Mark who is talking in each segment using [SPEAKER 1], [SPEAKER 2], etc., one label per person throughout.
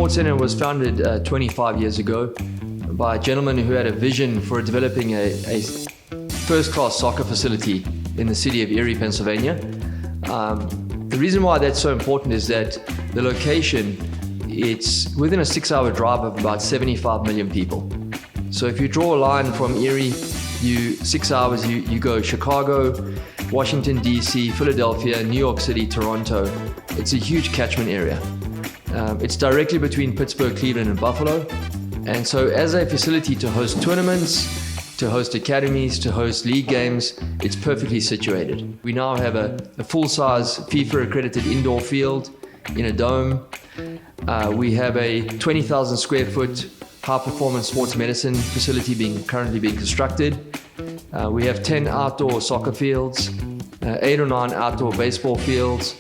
[SPEAKER 1] Sports Centre was founded 25 years ago by a gentleman who had a vision for developing a first-class soccer facility in the city of Erie, Pennsylvania. The reason why that's so important is that the location, it's within a 6-hour drive of about 75 million people. So if you draw a line from Erie, 6 hours, you go Chicago, Washington, D.C., Philadelphia, New York City, Toronto. It's a huge catchment area. It's directly between Pittsburgh, Cleveland, and Buffalo. And so as a facility to host tournaments, to host academies, to host league games, it's perfectly situated. We now have a full-size FIFA-accredited indoor field in a dome. We have a 20,000 square foot high-performance sports medicine facility currently being constructed. We have 10 outdoor soccer fields, 8 or 9 outdoor baseball fields,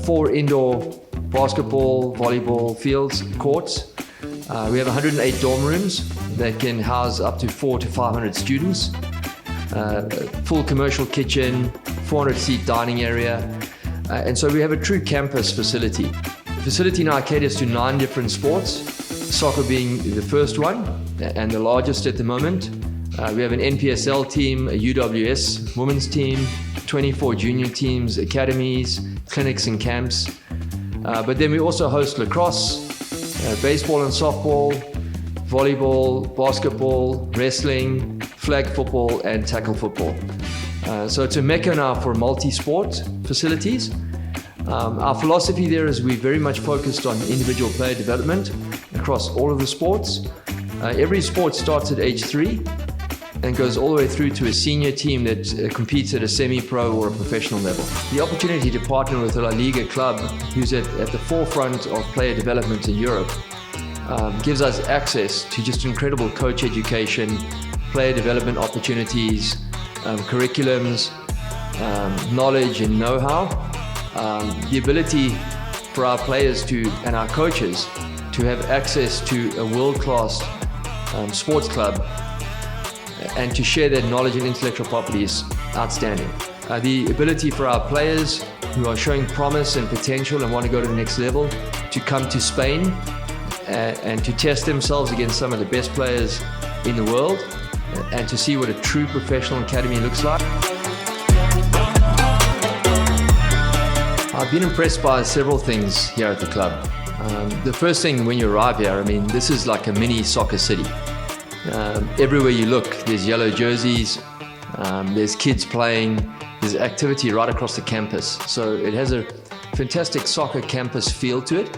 [SPEAKER 1] 4 indoor basketball, volleyball fields, courts. We have 108 dorm rooms that can house up to 400 to 500 students. Full commercial kitchen, 400-seat dining area. And so we have a true campus facility. The facility now caters to 9 different sports, soccer being the first one and the largest at the moment. We have an NPSL team, a UWS women's team, 24 junior teams, academies, clinics and camps. But then we also host lacrosse, baseball and softball, volleyball, basketball, wrestling, flag football and tackle football. So it's a mecca now for multi-sport facilities. Our philosophy there is we very much focused on individual player development across all of the sports. Every sport starts at age 3 and goes all the way through to a senior team that competes at a semi-pro or a professional level. The opportunity to partner with a La Liga club who's at the forefront of player development in Europe gives us access to just incredible coach education, player development opportunities, curriculums, knowledge and know-how. The ability for our players and our coaches to have access to a world-class sports club and to share that knowledge and intellectual property is outstanding. The ability for our players who are showing promise and potential and want to go to the next level to come to Spain and to test themselves against some of the best players in the world and to see what a true professional academy looks like. I've been impressed by several things here at the club. The first thing when you arrive here, this is like a mini soccer city. Everywhere you look, there's yellow jerseys, there's kids playing, there's activity right across the campus. So it has a fantastic soccer campus feel to it.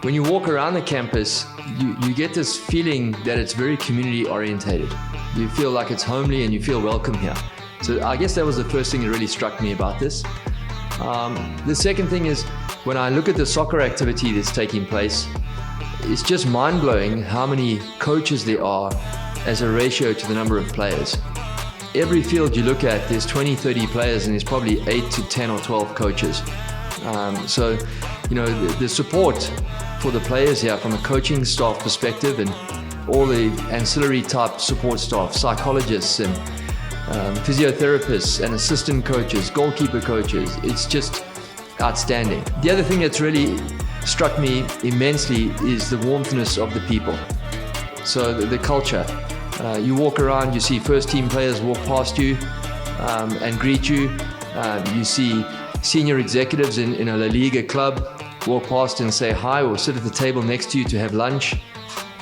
[SPEAKER 1] When you walk around the campus, you get this feeling that it's very community orientated. You feel like it's homely and you feel welcome here. So I guess that was the first thing that really struck me about this. The second thing is when I look at the soccer activity that's taking place, it's just mind-blowing how many coaches there are as a ratio to the number of players. Every field you look at, there's 20, 30 players and there's probably 8 to 10 or 12 coaches. So, the support for the players here from a coaching staff perspective and all the ancillary type support staff, psychologists and physiotherapists and assistant coaches, goalkeeper coaches, it's just outstanding. The other thing that's really struck me immensely is the warmthness of the people. So the culture. You walk around, you see first team players walk past you and greet you. You see senior executives in a La Liga club walk past and say hi or sit at the table next to you to have lunch.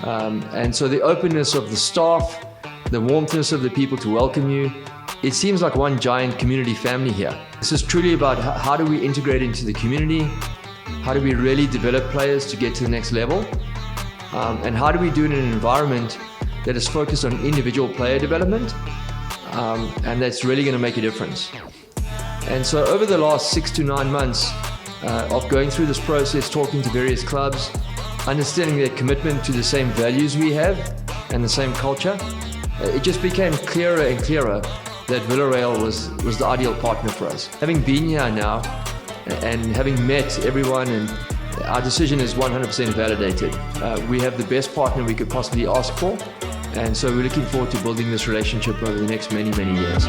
[SPEAKER 1] And so the openness of the staff, the warmthness of the people to welcome you, it seems like one giant community family here. This is truly about how do we integrate into the community, how do we really develop players to get to the next level, and how do we do it in an environment that is focused on individual player development, and that's really going to make a difference. And so over the last 6 to 9 months of going through this process, talking to various clubs, understanding their commitment to the same values we have and the same culture, it just became clearer and clearer that Villarreal was the ideal partner for us. Having been here now and having met everyone, and our decision is 100% validated. We have the best partner we could possibly ask for, and so we're looking forward to building this relationship over the next many, many years.